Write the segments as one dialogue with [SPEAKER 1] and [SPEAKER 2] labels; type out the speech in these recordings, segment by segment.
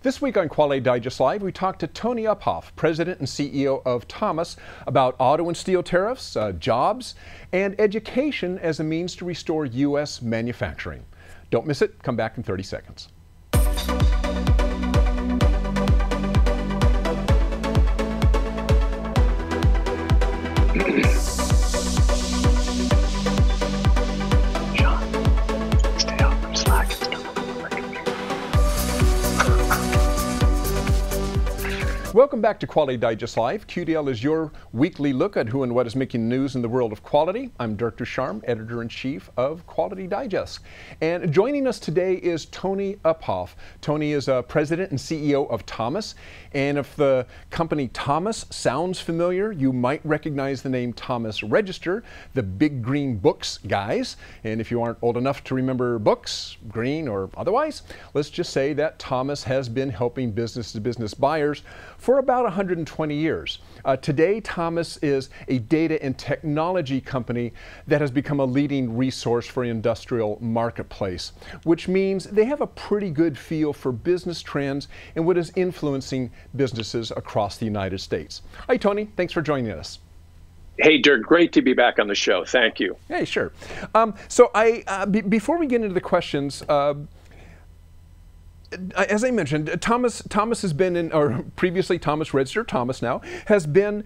[SPEAKER 1] This week on Quality Digest Live, we talked to Tony Uphoff, President and CEO of Thomas, about auto and steel tariffs, jobs, and education as a means to restore U.S. manufacturing. Don't miss it. Come back in 30 seconds. Welcome back to Quality Digest Live. QDL is your weekly look at who and what is making news in the world of quality. I'm Dirk Ducharme, Editor-in-Chief of Quality Digest. And joining us today is Tony Uphoff. Tony is President and CEO of Thomas. And if the company Thomas sounds familiar, you might recognize the name Thomas Register, the big green books guys. And if you aren't old enough to remember books, green or otherwise, let's just say that Thomas has been helping business-to-business buyers for about 120 years. Today, Thomas is a data and technology company that has become a leading resource for the industrial marketplace, which means they have a pretty good feel for business trends and what is influencing businesses across the United States. Hi, Tony. Thanks for joining us.
[SPEAKER 2] Hey, Dirk, great to be back on the show. Thank you.
[SPEAKER 1] Hey, sure. Before we get into the questions, as I mentioned, Thomas has been in, or previously Thomas Register, Thomas now, has been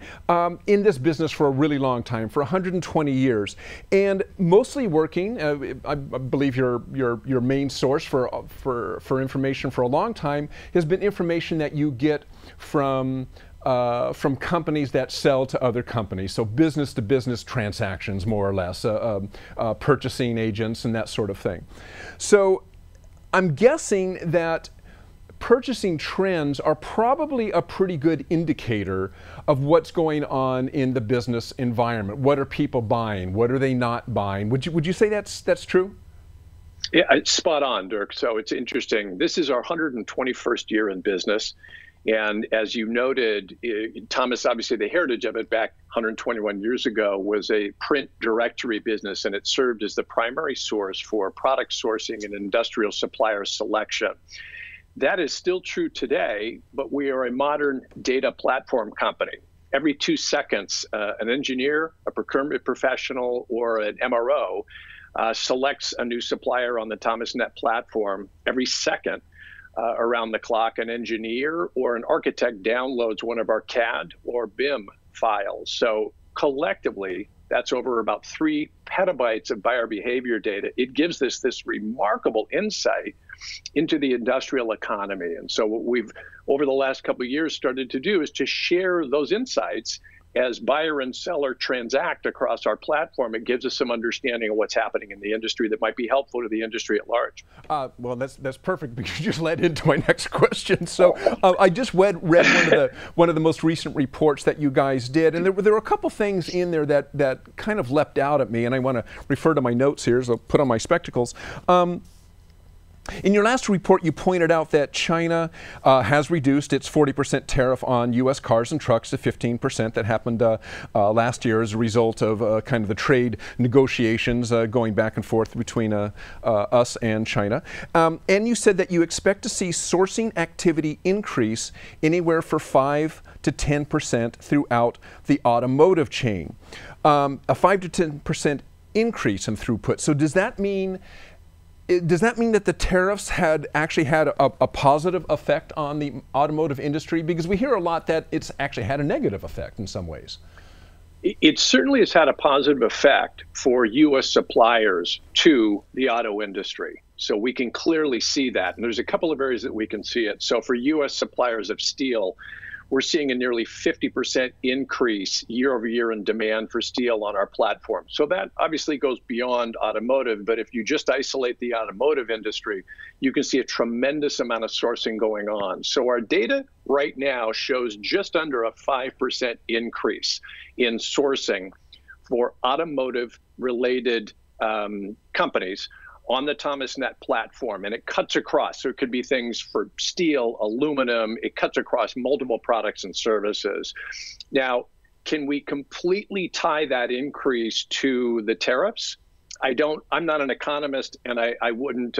[SPEAKER 1] in this business for a really long time, for 120 years, and mostly working. I believe your main source for information for a long time has been information that you get from companies that sell to other companies, so business-to-business transactions, more or less, purchasing agents and that sort of thing. So I'm guessing that purchasing trends are probably a pretty good indicator of what's going on in the business environment. What are people buying? What are they not buying? Would you say that's true?
[SPEAKER 2] Yeah, it's spot on, Dirk. So it's interesting. This is our 121st year in business. And as you noted, Thomas, obviously the heritage of it back 121 years ago was a print directory business, and it served as the primary source for product sourcing and industrial supplier selection. That is still true today, but we are a modern data platform company. Every 2 seconds, an engineer, a procurement professional, or an MRO selects a new supplier on the ThomasNet platform. Every second, around the clock, an engineer or an architect downloads one of our CAD or BIM files. So collectively, that's over about 3 petabytes of buyer behavior data. It gives us this remarkable insight into the industrial economy. And so what we've, over the last couple of years, started to do is to share those insights as buyer and seller transact across our platform. It gives us some understanding of what's happening in the industry that might be helpful to the industry at large.
[SPEAKER 1] Well, that's perfect, because you just led into my next question. So I just read one of the most recent reports that you guys did, and there were a couple things in there that kind of leapt out at me, and I want to refer to my notes here, so I'll put on my spectacles. In your last report, you pointed out that China has reduced its 40% tariff on U.S. cars and trucks to 15%. That happened last year as a result of kind of the trade negotiations going back and forth between us and China. And you said that you expect to see sourcing activity increase anywhere from 5 to 10% throughout the automotive chain. A 5 to 10% increase in throughput. So does that mean that the tariffs had actually had a positive effect on the automotive industry? Because we hear a lot that it's actually had a negative effect in some ways.
[SPEAKER 2] It certainly has had a positive effect for U.S. suppliers to the auto industry. So we can clearly see that. And there's a couple of areas that we can see it. So for U.S. suppliers of steel, we're seeing a nearly 50% increase year over year in demand for steel on our platform. So that obviously goes beyond automotive, but if you just isolate the automotive industry, you can see a tremendous amount of sourcing going on. So our data right now shows just under a 5% increase in sourcing for automotive related companies on the ThomasNet platform, and it cuts across. So it could be things for steel, aluminum, it cuts across multiple products and services. Now, can we completely tie that increase to the tariffs? I'm not an economist, and I wouldn't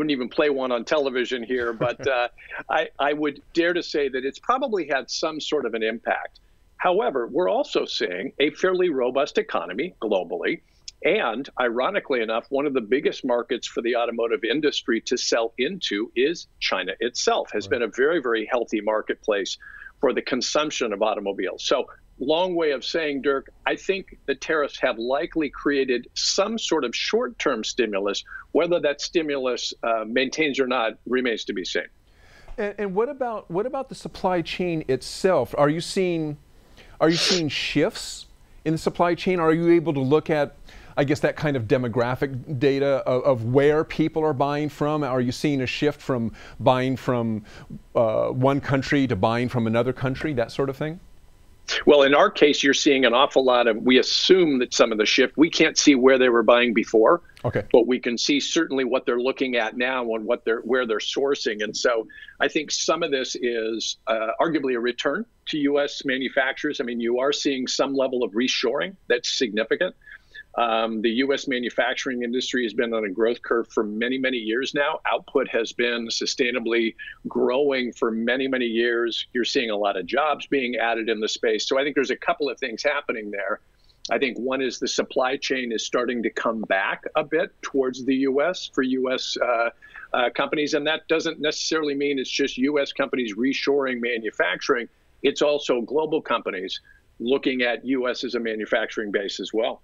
[SPEAKER 2] even play one on television here, but I would dare to say that it's probably had some sort of an impact. However, we're also seeing a fairly robust economy globally. And ironically enough, one of the biggest markets for the automotive industry to sell into is China itself, has been a very, very healthy marketplace for the consumption of automobiles. So long way of saying, Dirk, I think the tariffs have likely created some sort of short-term stimulus. Whether that stimulus maintains or not remains to be seen.
[SPEAKER 1] And what about the supply chain itself? Are you seeing shifts in the supply chain? Are you able to look at, I guess, that kind of demographic data of where people are buying from? Are you seeing a shift from buying from one country to buying from another country, that sort of thing?
[SPEAKER 2] Well, in our case, you're seeing an awful lot of, we assume that some of the shift, we can't see where they were buying before, but we can see certainly what they're looking at now and where they're sourcing. And so I think some of this is arguably a return to U.S. manufacturers. I mean, you are seeing some level of reshoring that's significant. The U.S. manufacturing industry has been on a growth curve for many, many years now. Output has been sustainably growing for many, many years. You're seeing a lot of jobs being added in the space. So I think there's a couple of things happening there. I think one is the supply chain is starting to come back a bit towards the U.S. for U.S. Companies. And that doesn't necessarily mean it's just U.S. companies reshoring manufacturing. It's also global companies looking at U.S. as a manufacturing base as well.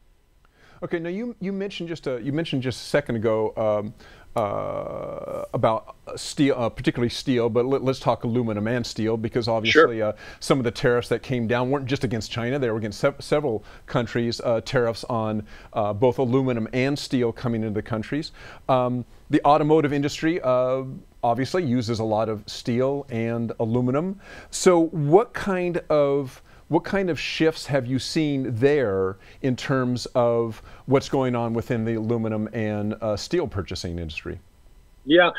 [SPEAKER 1] Okay, now you mentioned just a second ago about steel, particularly steel, but let's talk aluminum and steel, because obviously some of the tariffs that came down weren't just against China; they were against several countries. Tariffs on both aluminum and steel coming into the countries. The automotive industry obviously uses a lot of steel and aluminum. So what kind of shifts have you seen there in terms of what's going on within the aluminum and steel purchasing industry?
[SPEAKER 2] Yeah,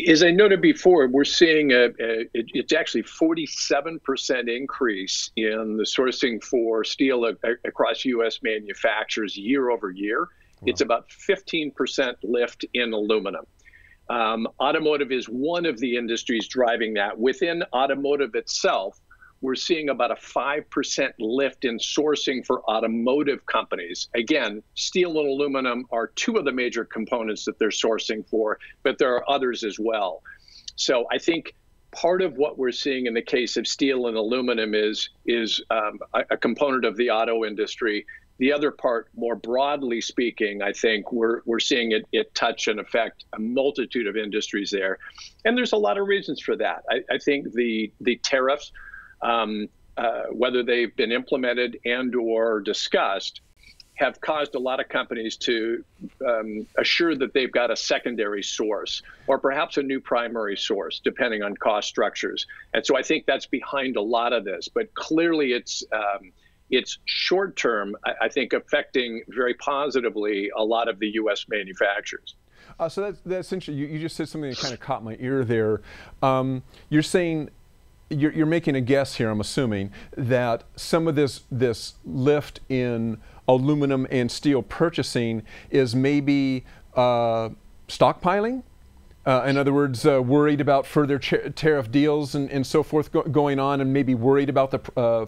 [SPEAKER 2] as I noted before, we're seeing it's actually 47% increase in the sourcing for steel across U.S. manufacturers year over year. Wow. It's about 15% lift in aluminum. Automotive is one of the industries driving that. Within automotive itself, we're seeing about a 5% lift in sourcing for automotive companies. Again, steel and aluminum are two of the major components that they're sourcing for, but there are others as well. So I think part of what we're seeing in the case of steel and aluminum is a component of the auto industry. The other part, more broadly speaking, I think we're seeing it touch and affect a multitude of industries there. And there's a lot of reasons for that. I think the tariffs, whether they've been implemented and or discussed, have caused a lot of companies to assure that they've got a secondary source or perhaps a new primary source, depending on cost structures. And so I think that's behind a lot of this. But clearly it's short term, I think, affecting very positively a lot of the U.S. manufacturers.
[SPEAKER 1] So that's interesting. You just said something that kind of caught my ear there. You're saying, you're making a guess here, I'm assuming, that some of this lift in aluminum and steel purchasing is maybe stockpiling? In other words, worried about further tariff deals and so forth going on, and maybe worried about the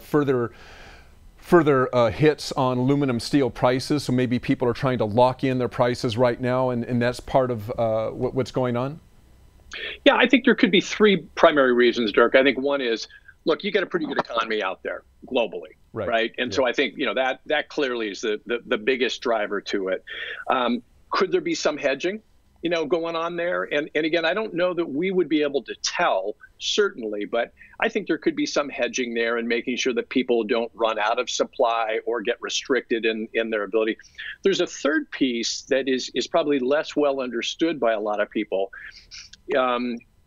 [SPEAKER 1] further hits on aluminum steel prices. So maybe people are trying to lock in their prices right now, and that's part of what's going on?
[SPEAKER 2] Yeah, I think there could be three primary reasons, Dirk. I think one is, look, you got a pretty good economy out there globally, right? And so I think that clearly is the biggest driver to it. Could there be some hedging, going on there? And again, I don't know that we would be able to tell certainly, but I think there could be some hedging there and making sure that people don't run out of supply or get restricted in their ability. There's a third piece that is probably less well understood by a lot of people.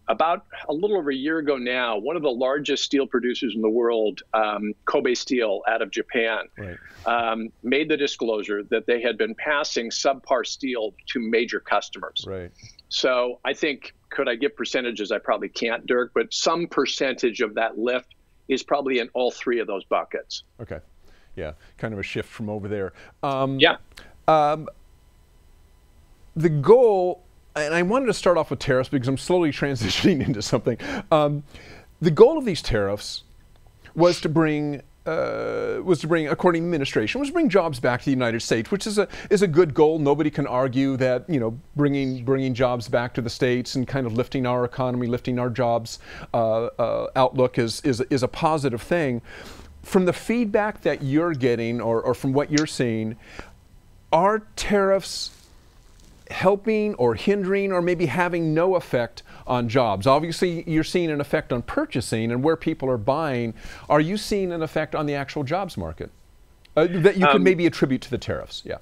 [SPEAKER 2] About a little over a year ago now, one of the largest steel producers in the world, Kobe Steel out of Japan, made the disclosure that they had been passing subpar steel to major customers. So I think, could I give percentages? I probably can't, Dirk, but some percentage of that lift is probably in all three of those buckets.
[SPEAKER 1] Okay. Yeah, kind of a shift from over there. the goal, and I wanted to start off with tariffs because I'm slowly transitioning into something. The goal of these tariffs was to bring, according to the administration, was to bring jobs back to the United States, which is a good goal. Nobody can argue that, you know, bringing jobs back to the States and kind of lifting our economy, lifting our jobs outlook is a positive thing. From the feedback that you're getting, or from what you're seeing, are tariffs helping or hindering or maybe having no effect on jobs? Obviously, you're seeing an effect on purchasing and where people are buying. Are you seeing an effect on the actual jobs market that you could maybe attribute to the tariffs? Yeah.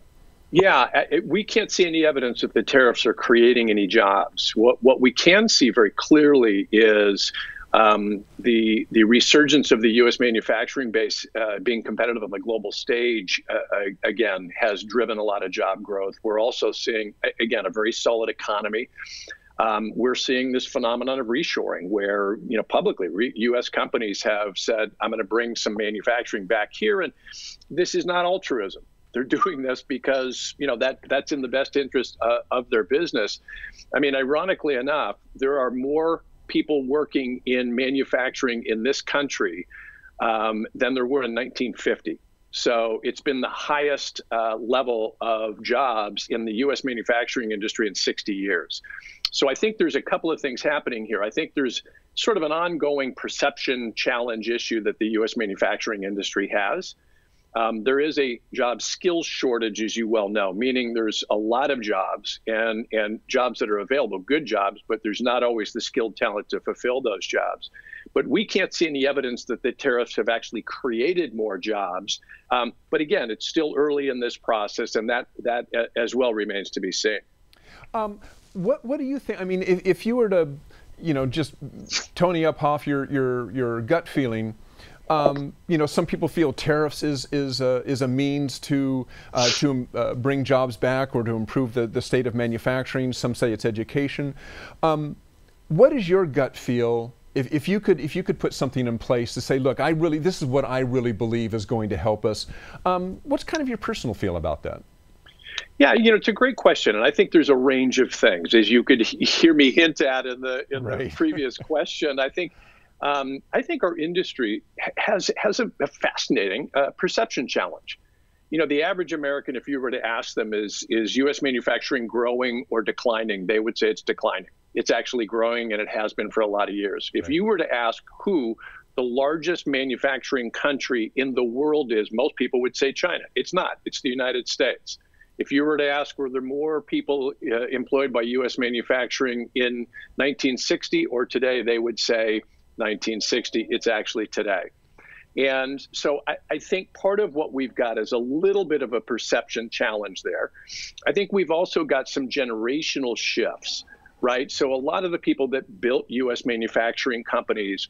[SPEAKER 2] Yeah, we can't see any evidence that the tariffs are creating any jobs. What we can see very clearly is the resurgence of the U.S. manufacturing base being competitive on the global stage, again, has driven a lot of job growth. We're also seeing, again, a very solid economy. We're seeing this phenomenon of reshoring where, you know, publicly U.S. companies have said, I'm going to bring some manufacturing back here. And this is not altruism. They're doing this because, you know, that's in the best interest of their business. I mean, ironically enough, there are more people working in manufacturing in this country than there were in 1950. So it's been the highest level of jobs in the U.S. manufacturing industry in 60 years. So I think there's a couple of things happening here. I think there's sort of an ongoing perception challenge issue that the U.S. manufacturing industry has. There is a job skills shortage, as you well know, meaning there's a lot of jobs and jobs that are available, good jobs, but there's not always the skilled talent to fulfill those jobs. But we can't see any evidence that the tariffs have actually created more jobs. But again, it's still early in this process, and that as well remains to be seen.
[SPEAKER 1] What do you think? I mean, if you were to, you know, just Tony up off your gut feeling. You know, some people feel tariffs is a means to bring jobs back or to improve the state of manufacturing. Some say it's education. What is your gut feel if you could put something in place to say, look, this is what I really believe is going to help us? What's kind of your personal feel about that?
[SPEAKER 2] Yeah, you know, it's a great question, and I think there's a range of things, as you could hear me hint at in the previous question. I think our industry has a fascinating perception challenge. You know, the average American, if you were to ask them, is U.S. manufacturing growing or declining? They would say it's declining. It's actually growing, and it has been for a lot of years. If you were to ask who the largest manufacturing country in the world is, most people would say China. It's not. It's the United States. If you were to ask, were there more people employed by U.S. manufacturing in 1960 or today, they would say 1960, it's actually today. And so I think part of what we've got is a little bit of a perception challenge there. I think we've also got some generational shifts, right? So a lot of the people that built U.S. manufacturing companies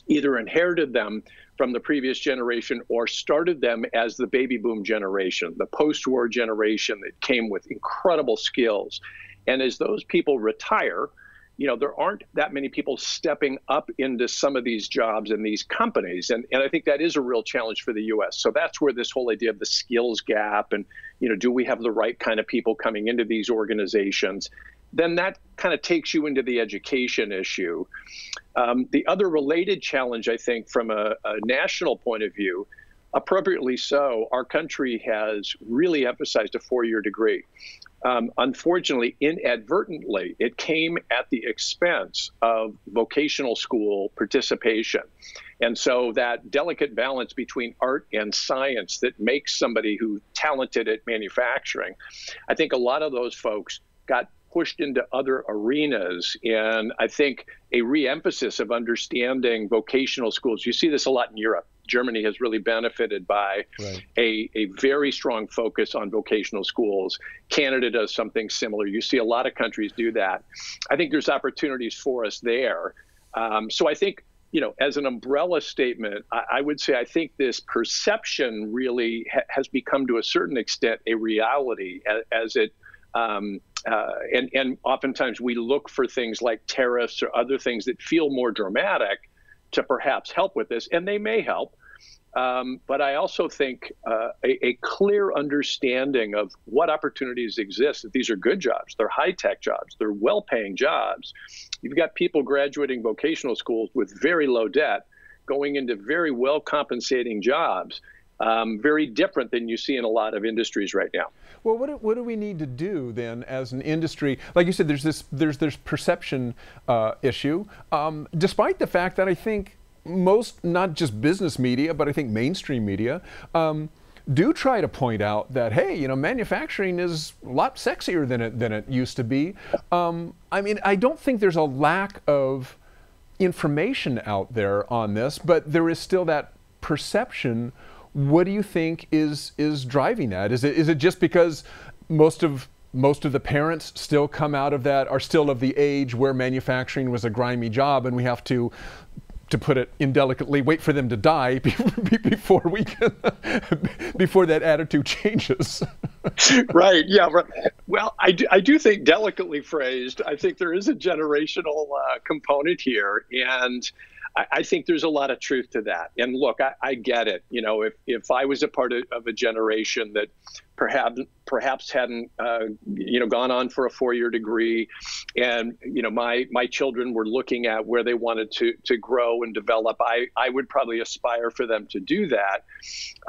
[SPEAKER 2] either inherited them from the previous generation or started them as the baby boom generation, the post-war generation that came with incredible skills. And as those people retire, you know, there aren't that many people stepping up into some of these jobs in these companies. And I think that is a real challenge for the U.S. So that's where this whole idea of the skills gap and, you know, do we have the right kind of people coming into these organizations? Then that kind of takes you into the education issue. The other related challenge, I think, from a national point of view, appropriately so, our country has really emphasized a four-year degree. Unfortunately, inadvertently, it came at the expense of vocational school participation. And so that delicate balance between art and science that makes somebody who's talented at manufacturing, I think a lot of those folks got pushed into other arenas. And I think a re-emphasis of understanding vocational schools, you see this a lot in Europe. Germany has really benefited by a very strong focus on vocational schools. Canada does something similar. You see a lot of countries do that. I think there's opportunities for us there. So I think, you know, as an umbrella statement, I would say I think this perception really has become to a certain extent a reality as it and oftentimes we look for things like tariffs or other things that feel more dramatic to perhaps help with this, and they may help. But I also think a clear understanding of what opportunities exist, that these are good jobs, they're high-tech jobs, they're well-paying jobs. You've got people graduating vocational schools with very low debt, going into very well-compensating jobs, very different than you see in a lot of industries right now.
[SPEAKER 1] Well, what do we need to do then as an industry? Like you said, there's this perception issue, despite the fact that I think most, not just business media, but I think mainstream media, do try to point out that, hey, you know, manufacturing is a lot sexier than it used to be. I mean, I don't think there's a lack of information out there on this, but there is still that perception. What do you think is driving that? Is it just because most of the parents still come out of that, are still of the age where manufacturing was a grimy job, and we have to put it indelicately, wait for them to die before we can, before that attitude changes?
[SPEAKER 2] Right. Yeah. Right. Well, I do think, delicately phrased, I think there is a generational component here, and I think there's a lot of truth to that. And look, I get it. You know, if I was a part of a generation that perhaps hadn't gone on for a 4-year degree, and my children were looking at where they wanted to grow and develop, I would probably aspire for them to do that.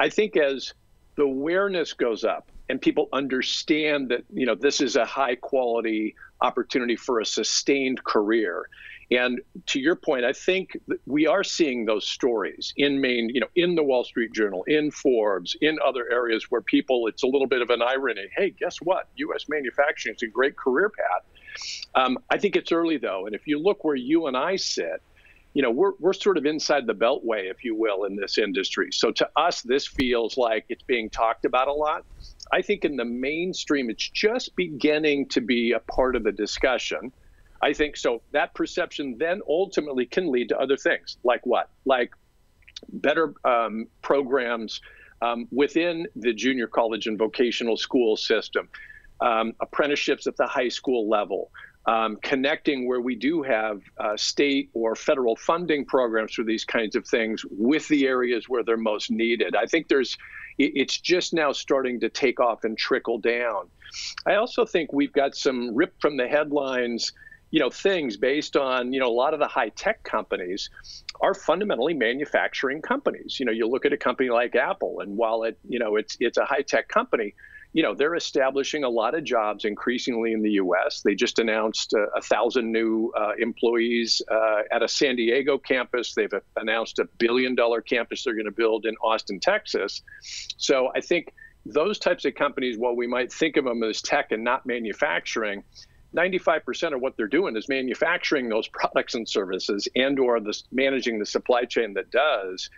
[SPEAKER 2] I think as the awareness goes up and people understand that this is a high quality opportunity for a sustained career. And to your point, I think that we are seeing those stories in in the Wall Street Journal, in Forbes, in other areas where people, it's a little bit of an irony. Hey, guess what? U.S. manufacturing is a great career path. I think it's early, though. And if you look where you and I sit, we're sort of inside the beltway, if you will, in this industry. So to us, this feels like it's being talked about a lot. I think in the mainstream, it's just beginning to be a part of the discussion. I think so. That perception then ultimately can lead to other things. Like what? Like better programs within the junior college and vocational school system, apprenticeships at the high school level, connecting where we do have state or federal funding programs for these kinds of things with the areas where they're most needed. I think it's just now starting to take off and trickle down. I also think we've got some ripped from the headlines things based on, a lot of the high tech companies are fundamentally manufacturing companies. You look at a company like Apple, and while it's a high tech company, they're establishing a lot of jobs increasingly in the U.S. They just announced 1,000 new employees at a San Diego campus. They've announced $1 billion campus they're going to build in Austin, Texas. So I think those types of companies, while we might think of them as tech and not manufacturing, 95% of what they're doing is manufacturing those products and services and/or managing the supply chain that does.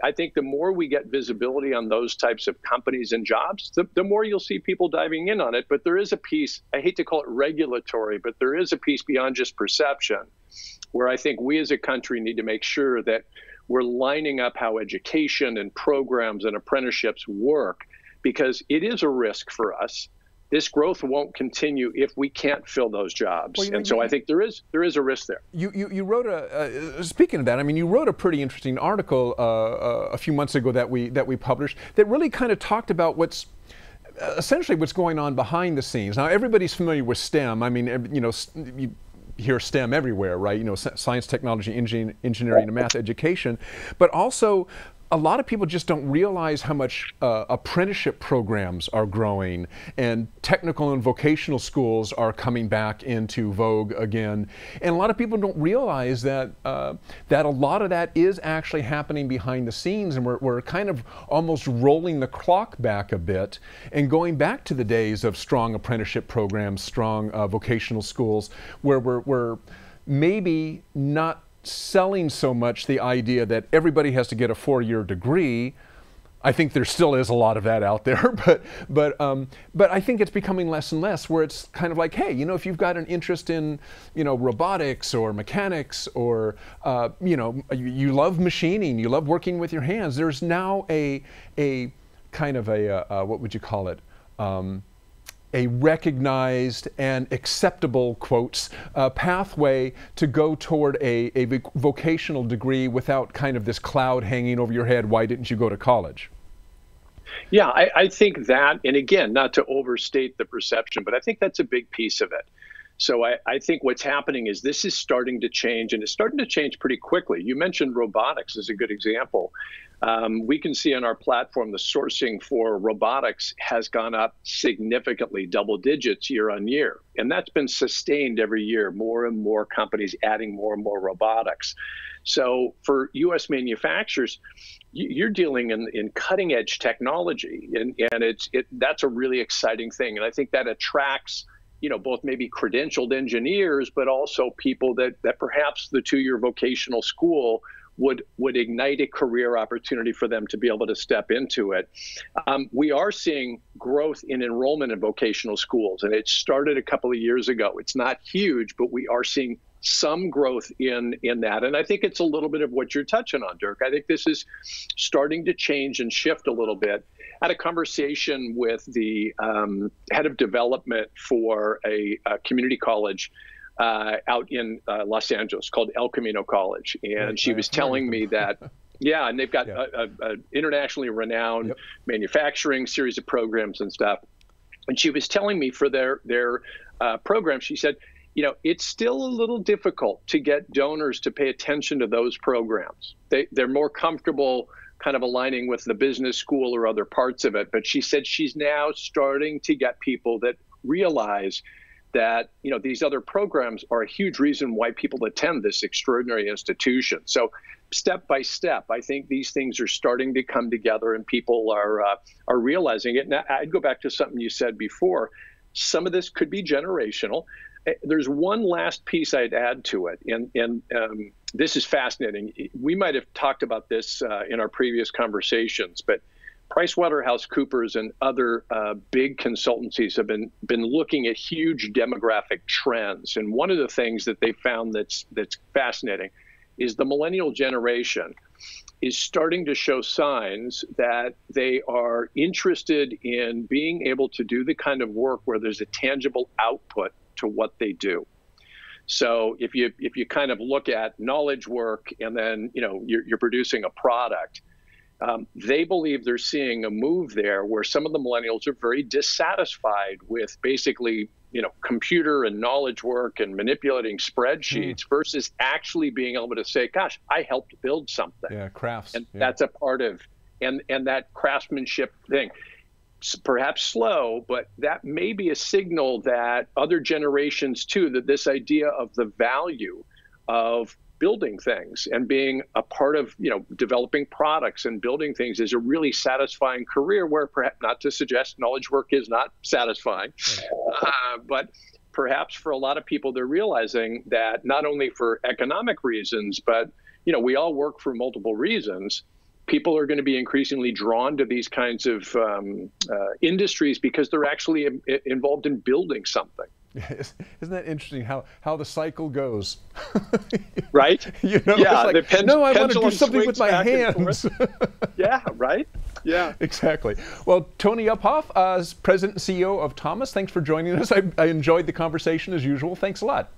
[SPEAKER 2] I think the more we get visibility on those types of companies and jobs, the more you'll see people diving in on it. But there is a piece, I hate to call it regulatory, but there is a piece beyond just perception where I think we as a country need to make sure that we're lining up how education and programs and apprenticeships work, because it is a risk for us. This growth won't continue if we can't fill those jobs. Well, so I think there is a risk there.
[SPEAKER 1] You wrote speaking of that, I mean, you wrote a pretty interesting article a few months ago that we published that really kind of talked about essentially what's going on behind the scenes. Now, everybody's familiar with STEM. I mean, you hear STEM everywhere, right? Science, technology, engineering, and math education, but also a lot of people just don't realize how much apprenticeship programs are growing, and technical and vocational schools are coming back into vogue again. And a lot of people don't realize that that a lot of that is actually happening behind the scenes, and we're kind of almost rolling the clock back a bit and going back to the days of strong apprenticeship programs, strong vocational schools, where we're maybe not selling so much the idea that everybody has to get a 4-year degree. I think there still is a lot of that out there, but I think it's becoming less and less, where it's kind of like, hey, if you've got an interest in robotics or mechanics, or you love machining, you love working with your hands, there's now a kind of a what would you call it? a recognized and acceptable, quotes, pathway to go toward a vocational degree without kind of this cloud hanging over your head, why didn't you go to college?
[SPEAKER 2] Yeah, I think that, and again, not to overstate the perception, but I think that's a big piece of it. So I think what's happening is this is starting to change, and it's starting to change pretty quickly. You mentioned robotics as a good example. We can see on our platform the sourcing for robotics has gone up significantly, double digits year on year. And that's been sustained every year, more and more companies adding more and more robotics. So for U.S. manufacturers, you're dealing in cutting edge technology, and that's a really exciting thing. And I think that attracts both maybe credentialed engineers, but also people that perhaps the two-year vocational school would ignite a career opportunity for them to be able to step into it. We are seeing growth in enrollment in vocational schools, and it started a couple of years ago. It's not huge, but we are seeing some growth in that. And I think it's a little bit of what you're touching on, Dirk. I think this is starting to change and shift a little bit. I had a conversation with the head of development for a community college out in Los Angeles called El Camino College. And she was telling me that, yeah, and they've got a internationally renowned manufacturing series of programs and stuff. And she was telling me for their program, she said, it's still a little difficult to get donors to pay attention to those programs. They're more comfortable kind of aligning with the business school or other parts of it. But she said she's now starting to get people that realize that these other programs are a huge reason why people attend this extraordinary institution. So step by step, I think these things are starting to come together, and people are realizing it. Now, I'd go back to something you said before. Some of this could be generational. There's one last piece I'd add to it, and this is fascinating. We might have talked about this in our previous conversations, but PricewaterhouseCoopers and other big consultancies have been looking at huge demographic trends. And one of the things that they found that's fascinating is the millennial generation is starting to show signs that they are interested in being able to do the kind of work where there's a tangible output to what they do. So if you kind of look at knowledge work and then you're producing a product, they believe they're seeing a move there where some of the millennials are very dissatisfied with basically computer and knowledge work and manipulating spreadsheets versus actually being able to say, gosh, I helped build something.
[SPEAKER 1] Yeah, crafts.
[SPEAKER 2] And that's a part of, and that craftsmanship thing. Perhaps slow, but that may be a signal that other generations too, that this idea of the value of building things and being a part of, developing products and building things is a really satisfying career, where perhaps, not to suggest knowledge work is not satisfying, but perhaps for a lot of people, they're realizing that not only for economic reasons, but, we all work for multiple reasons. People are going to be increasingly drawn to these kinds of industries because they're actually involved in building something.
[SPEAKER 1] Isn't that interesting how the cycle goes?
[SPEAKER 2] Right?
[SPEAKER 1] Yeah,
[SPEAKER 2] like,
[SPEAKER 1] no, I want to do something with my hands.
[SPEAKER 2] Yeah, right? Yeah.
[SPEAKER 1] Exactly. Well, Tony Uphoff, as President and CEO of Thomas, thanks for joining us. I enjoyed the conversation as usual. Thanks a lot.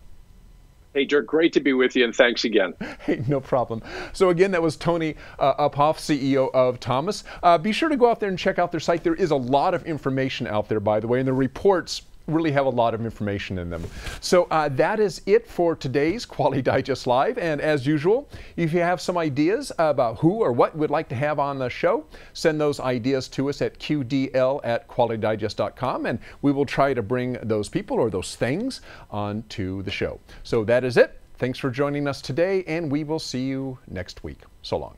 [SPEAKER 2] Hey, Dirk, great to be with you, and thanks again.
[SPEAKER 1] Hey, no problem. So again, that was Tony Uphoff, CEO of Thomas. Be sure to go out there and check out their site. There is a lot of information out there, by the way, and the reports really have a lot of information in them. So that is it for today's Quality Digest Live. And as usual, if you have some ideas about who or what we'd like to have on the show, send those ideas to us at qdl@qualitydigest.com, and we will try to bring those people or those things onto the show. So that is it. Thanks for joining us today, and we will see you next week. So long.